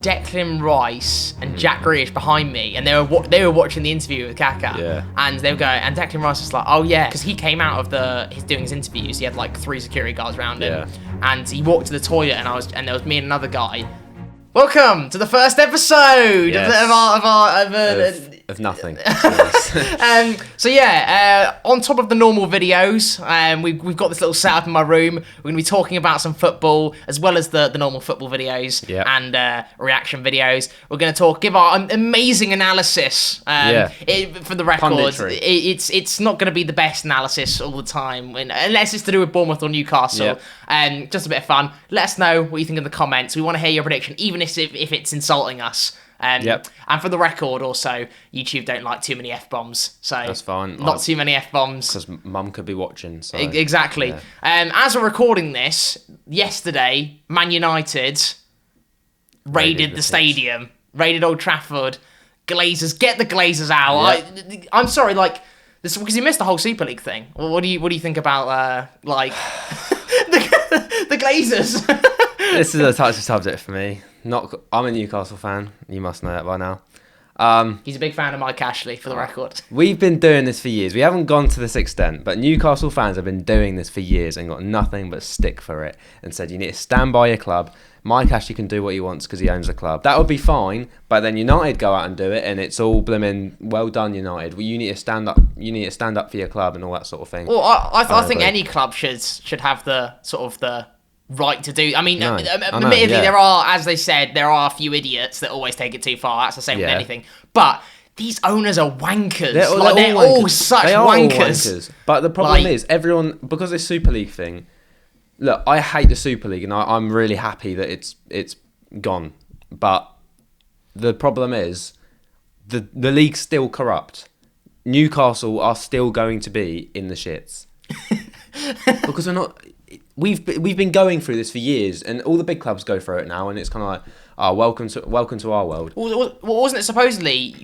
Declan Rice and Jack Grealish behind me, and they were watching the interview with Kaka, and they were going, and Declan Rice was like, "Oh yeah," because he came out of doing his interviews. He had like 3 security guards around him, and he walked to the toilet, and there was me and another guy. Welcome to the first episode of nothing. On top of the normal videos, we've got this little setup in my room. We're going to be talking about some football as well as the normal football videos and reaction videos. We're going to give our amazing analysis. For the record, it's not going to be the best analysis all the time, unless it's to do with Bournemouth or Newcastle. Just a bit of fun. Let us know what you think in the comments. We want to hear your prediction, even if it's insulting us. And for the record, also, YouTube don't like too many F-bombs, so that's fine. Not too many F-bombs. Because Mum could be watching. So. Exactly. As we're recording this, yesterday, Man United raided the stadium, raided Old Trafford. Glazers, get the Glazers out. I'm sorry, this because you missed the whole Super League thing. What do you think about the Glazers? This is a touchy subject for me. I'm a Newcastle fan. You must know that by now. He's a big fan of Mike Ashley, for the record. We've been doing this for years. We haven't gone to this extent, but Newcastle fans have been doing this for years and got nothing but stick for it and said you need to stand by your club. Mike Ashley can do what he wants because he owns the club. That would be fine, but then United go out and do it, and it's all blooming well done, United. Well, you need to stand up. You need to stand up for your club and all that sort of thing. Well, I think any club should have the right to do. I mean, admittedly, there are, as they said, there are a few idiots that always take it too far. That's the same with anything. But these owners are wankers. They're all such wankers. But the problem is, everyone, because this Super League thing, look, I hate the Super League, and I'm really happy that it's gone. But the problem is, the league's still corrupt. Newcastle are still going to be in the shits. Because we're not... We've been going through this for years, and all the big clubs go through it now, and it's kind of like, welcome to our world. Well, wasn't it supposedly,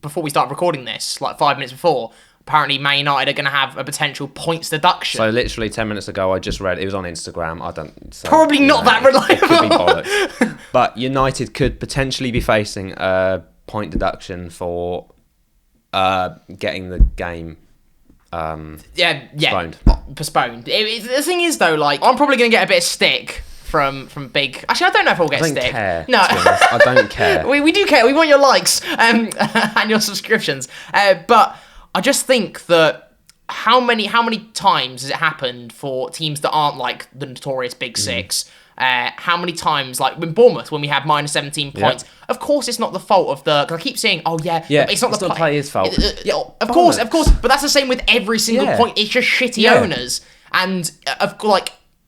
before we start recording this, like 5 minutes before, apparently Man United are going to have a potential points deduction. So literally 10 minutes ago, I just read, it was on Instagram, Probably not that reliable. It could be bollocks. But United could potentially be facing a point deduction for getting the game postponed. The thing is, though, I'm probably going to get a bit of stick from big... Actually, I don't know if I'll get stick. Care, no, I don't care. we do care. We want your likes and your subscriptions. But I just think that how many times has it happened for teams that aren't like the notorious Big Six? How many times, like when Bournemouth, when we had minus 17 points, of course it's not the fault of because I keep saying, it's not the player's fault. Of course, but that's the same with every single point. It's just shitty owners, and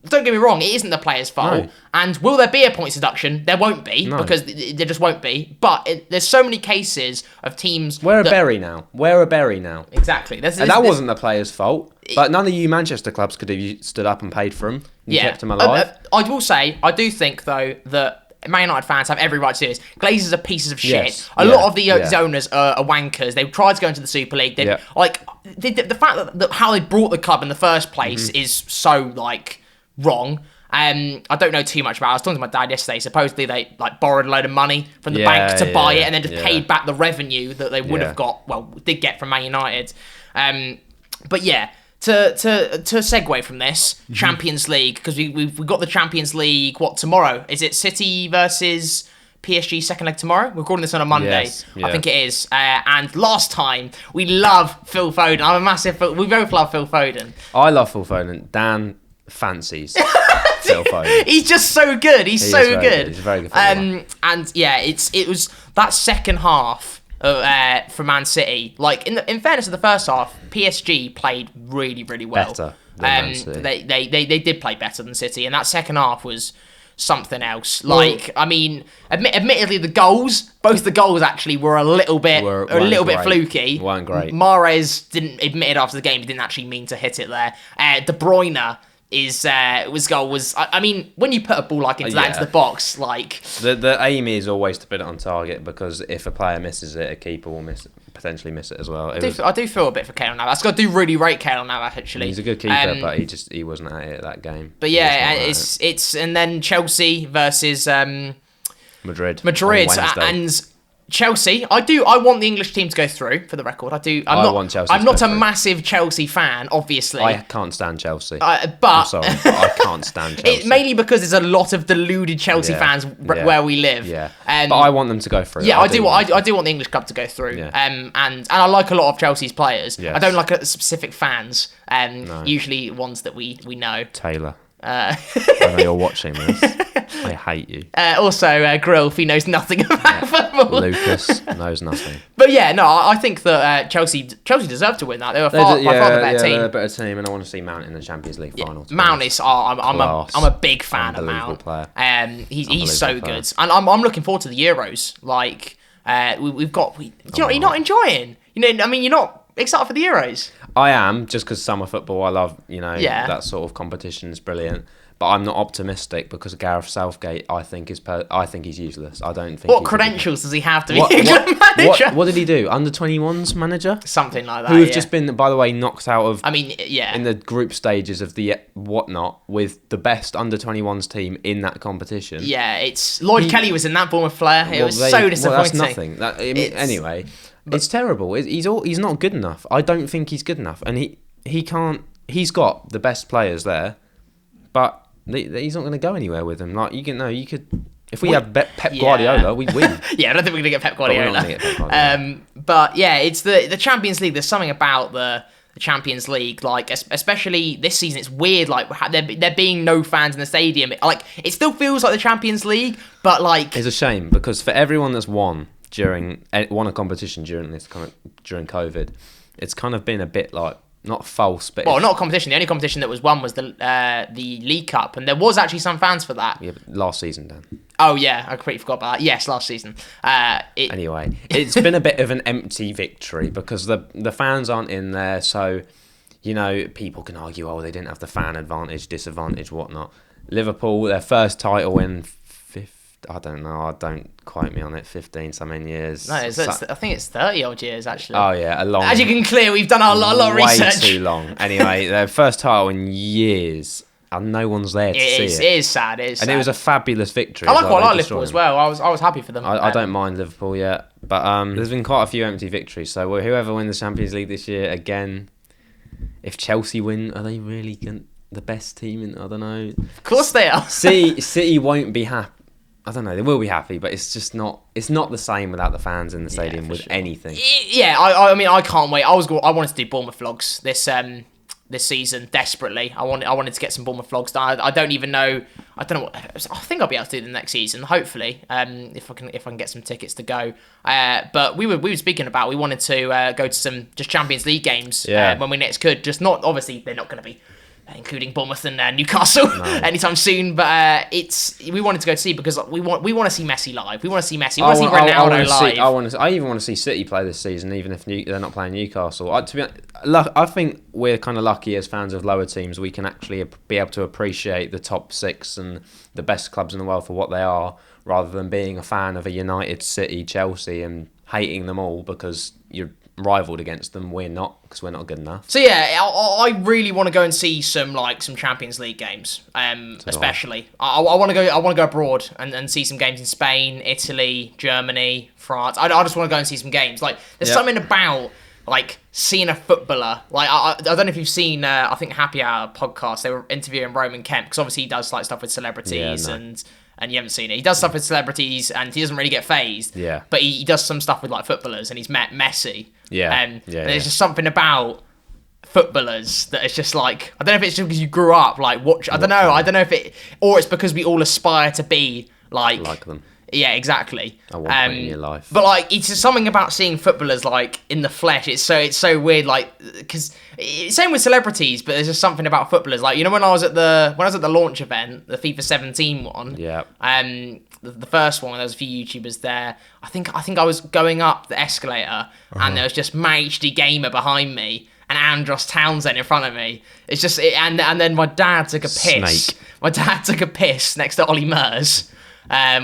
don't get me wrong, it isn't the player's fault. No. And will there be a points deduction? There won't be, because there just won't be. But there's so many cases of teams... We're a berry now. Exactly. That wasn't the player's fault. But none of you Manchester clubs could have stood up and paid for him and kept him alive. I will say, I do think, though, that Man United fans have every right to do this. Glazers are pieces of shit. A lot of the owners are wankers. They tried to go into the Super League. The fact that how they brought the club in the first place is so, wrong. I don't know too much about it. I was talking to my dad yesterday. Supposedly they borrowed a load of money from the bank to buy it, and then just paid back the revenue that they would have did get from Man United. To segue from this, Champions League, because we've got the Champions League, tomorrow? Is it City versus PSG second leg tomorrow? We're recording this on a Monday. I think it is. And last time, we love Phil Foden. I'm a massive... We both love Phil Foden. I love Phil Foden. Dan fancies Phil Foden. He's just so good. He's so good. He's a very good it was that second half for Man City. In fairness to the first half, PSG played really, really well. Better than Man City. They did play better than City, and that second half was something else. Admittedly, both the goals actually were a little bit fluky. Weren't great. Mahrez admitted after the game he didn't actually mean to hit it there. De Bruyne his goal was. I mean, when you put a ball into the box, the aim is always to put it on target, because if a player misses it, a keeper will potentially miss it as well. I do feel a bit for Keylor Navas. I do really rate Keylor Navas actually. He's a good keeper, but he wasn't at it that game. But and then Chelsea versus Madrid on Wednesday. And Chelsea. I want the English team to go through. For the record, I want Chelsea. I'm not a massive Chelsea fan, obviously. I can't stand Chelsea. But I'm sorry, but I can't stand Chelsea. Mainly because there's a lot of deluded Chelsea fans where we live. Yeah, but I want them to go through. Yeah, I do want the English club to go through. Yeah. And I like a lot of Chelsea's players. Yes. I don't like specific fans. Usually ones that we know. Taylor. I know you're watching this. I hate you. Also, Grilf, he knows nothing about football. Lucas knows nothing. But yeah, no, I think that Chelsea deserved to win that. They were by far the better team. They're a better team, and I want to see Mount in the Champions League final. Mount is, I'm a big fan of Mount. Player. He's so good, and I'm looking forward to the Euros. Like we've got, you're not enjoying. You're not excited for the Euros. I am, just because summer football, I love, that sort of competition is brilliant. But I'm not optimistic because Gareth Southgate, I think he's useless. I don't think. What credentials does he have to be England manager? What did he do? Under-21s manager? Something like that. Who have just been, by the way, knocked out of. In the group stages of the whatnot with the best under-21s team in that competition. Yeah, it's Lloyd Kelly was in that Bournemouth player. It was so disappointing. Well, that's nothing. Anyway. It's terrible. He's not good enough. I don't think he's good enough, and he can't. He's got the best players there, but he's not going to go anywhere with them. Like you could. If we had Pep Guardiola, we'd win. Yeah, I don't think we're going to get Pep Guardiola. But yeah, it's the Champions League. There's something about the Champions League, like especially this season. It's weird, like there being no fans in the stadium. Like it still feels like the Champions League, but like it's a shame because for everyone that's won a competition during COVID, it's kind of been a bit like not false, but not a competition. The only competition that was won was the League Cup, and there was actually some fans for that. Yeah, last season, Dan. Oh yeah, I completely forgot about that. Yes, last season. Anyway, it's been a bit of an empty victory because the fans aren't in there, so people can argue, they didn't have the fan advantage, disadvantage, whatnot. Liverpool, their first title in I don't know. Don't quote me on it. 15-something years. No, I think it's 30-odd years actually. Oh yeah, a long. As you can clear, we've done a lot of research. Way too long. Anyway, their first title in years, and no one's there to see it. It is sad. It is sad. And it was a fabulous victory. I like Liverpool as well. I was happy for them. I don't mind Liverpool yet, but there's been quite a few empty victories. So whoever wins the Champions League this year, again, if Chelsea win, are they really the best team? I don't know. Of course they are. City won't be happy. I don't know. They will be happy, but it's just not. It's not the same without the fans in the stadium anything. Yeah, I can't wait. I wanted to do Bournemouth vlogs this season desperately. I wanted to get some Bournemouth vlogs done. I don't even know. I don't know. I think I'll be able to do them next season. Hopefully, if I can get some tickets to go. But we were speaking about we wanted to go to some just Champions League games when we next could. Just not obviously they're not going to be including Bournemouth and Newcastle anytime soon. But we wanted to go to see because we want to see Messi live. We want to see Messi. We want to see Ronaldo live. I even want to see City play this season, even if they're not playing Newcastle. I think we're kind of lucky as fans of lower teams. We can actually be able to appreciate the top six and the best clubs in the world for what they are, rather than being a fan of a United, City, Chelsea, and hating them all because you're rivaled against them. We're not, because we're not good enough. So yeah, I really want to go and see some Champions League games, especially. I want to go abroad and see some games in Spain, Italy, Germany, France. I just want to go and see some games. Like there's something about like seeing a footballer. Like I don't know if you've seen I think Happy Hour podcast. They were interviewing Roman Kemp because obviously he does like stuff with celebrities and you haven't seen it. He does stuff with celebrities and he doesn't really get phased. Yeah. But he does some stuff with like footballers and he's met Messi. Yeah. There's just something about footballers that it's just like, I don't know if it's just because you grew up like watch. I don't know if it, or it's because we all aspire to be like them. Yeah, exactly. At one point in your life. But like, it's just something about seeing footballers like in the flesh. It's so weird. Like, because same with celebrities, but there's just something about footballers. Like, when I was at the launch event, the FIFA 17 one. Yeah. The first one, there was a few YouTubers there. I think I was going up the escalator, and there was just HD Gamer behind me, and Andros Townsend in front of me. It's just, and then my dad took a piss. Snake. My dad took a piss next to Ollie Murs.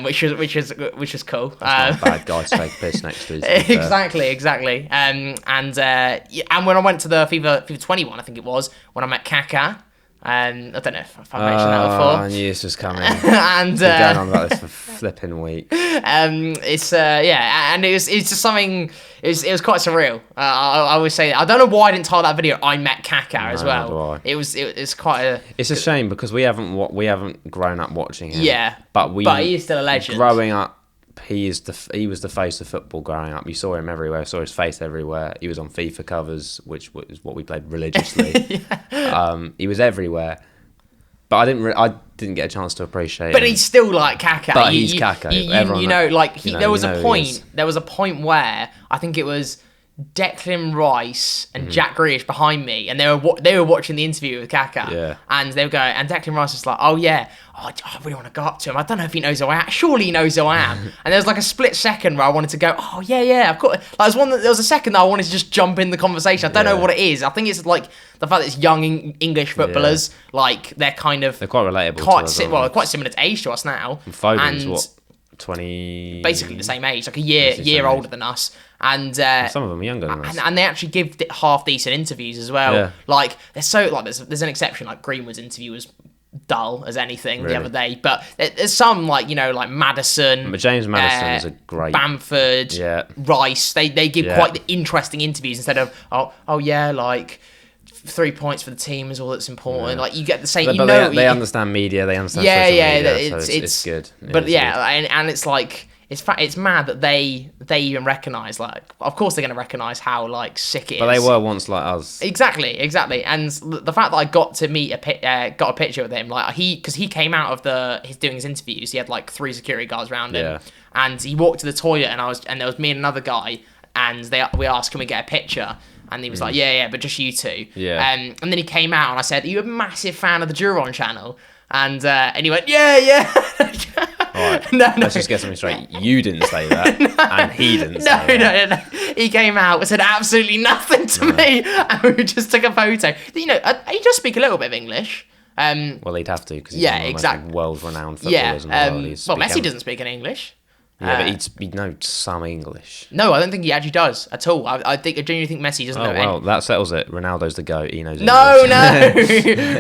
Which was cool. That's not a bad guy to take a piss next to. Exactly. And when I went to the FIFA 21, I think it was when I met Kaka. I don't know if I mentioned that before. I knew this was coming. And we've been going on about this for flipping week. It's and it's just something. It was quite surreal. I always say that. I don't know why I didn't title that video "I Met Kaka" as well. It's quite a. It's a shame because we haven't grown up watching him. Yeah, but he is still a legend. Growing up, he was the face of football growing up. You saw him everywhere, saw his face everywhere. He was on FIFA covers, which was what we played religiously. He was everywhere. But I didn't get a chance to appreciate. But him. he's still like Kaka. But he's Kaka. There was a point where I think it was Declan Rice and Jack Grealish behind me, and they were watching the interview with Kaka. Yeah. And they were going, and Declan Rice was like, "Oh yeah, I really want to go up to him. I don't know if he knows who I am. Surely he knows who I am." And there was like a split second where I wanted to go, "Oh yeah, I've got." There was a second that I wanted to just jump in the conversation. I don't know what it is. I think it's like the fact that it's young English footballers, like they're quite relatable. They're quite similar to age to us now. And Foden's what? 20, basically the same age, like a year older than us, and some of them are younger than us, and they actually give half decent interviews as well. Yeah. Like there's an exception, like Greenwood's interview was dull as anything the other day, but there's some like Maddison, but James Maddison is a great Bamford, Rice. They give quite the interesting interviews instead of like 3 points for the team is all that's important. Like you get the same. They understand media. They understand social media. So it's good. And it's like it's mad that they even recognise. Like, of course they're going to recognise how like sick it is. But they were once like us. Exactly. And the fact that I got to got a picture with him, like because he came out of his doing his interviews, he had like 3 security guards around him, and he walked to the toilet, and there was me and another guy, and we asked, can we get a picture? And he was like, yeah, but just you two. Yeah. And then he came out and I said, are you a massive fan of the Juron channel? And he went, yeah. All right, let's just get something straight. You didn't say that, and he didn't say that. No. He came out and said absolutely nothing to me, and we just took a photo. He does speak a little bit of English. Well, he'd have to, because he's one of the most world-renowned footballers in the world. Messi doesn't speak any English. Yeah, but he'd know some English. No, I don't think he actually does at all. I genuinely think Messi doesn't know. Well, that settles it. Ronaldo's the GOAT. He knows English. No.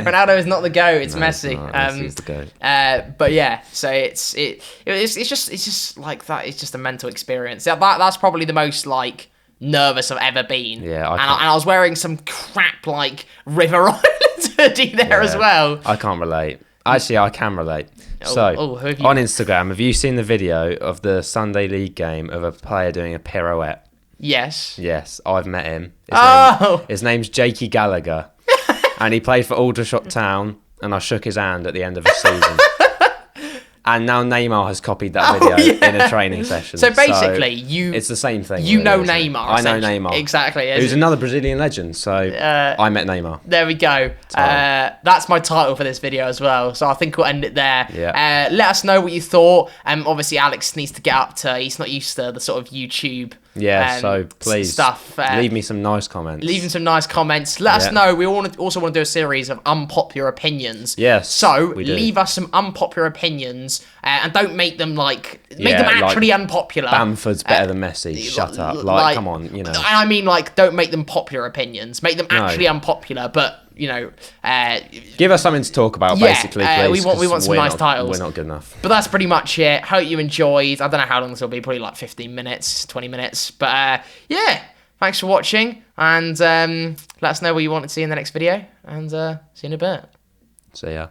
Ronaldo is not the GOAT. It's Messi. Messi's the GOAT. But yeah, so it's just like that. It's just a mental experience. That's probably the most like nervous I've ever been. Yeah, and I was wearing some crap like River Island hoodie there as well. I can't relate. Actually, I can relate. On Instagram, have you seen the video of the Sunday League game of a player doing a pirouette? Yes. Yes, I've met him. His name's Jakey Gallagher. And he played for Aldershot Town, and I shook his hand at the end of the season. And now Neymar has copied that video in a training session. So basically, it's the same thing. You know Neymar. I know Neymar. Exactly. Who's another Brazilian legend. So I met Neymar. There we go. That's my title for this video as well. So I think we'll end it there. Yeah. Let us know what you thought. Obviously, Alex needs to get up to. He's not used to the sort of YouTube. So please leave me some nice comments. Let us know. We also want to do a series of unpopular opinions. Yes. So leave us some unpopular opinions, and don't make them make them actually unpopular. Bamford's better than Messi. Shut up. Like, come on, And I mean, like, don't make them popular opinions. Make them actually unpopular, but. Give us something to talk about, basically, please. We want some nice titles. We're not good enough. But that's pretty much it. Hope you enjoyed. I don't know how long this will be, probably like 15 minutes, 20 minutes. But thanks for watching. And let us know what you want to see in the next video. And see you in a bit. See ya.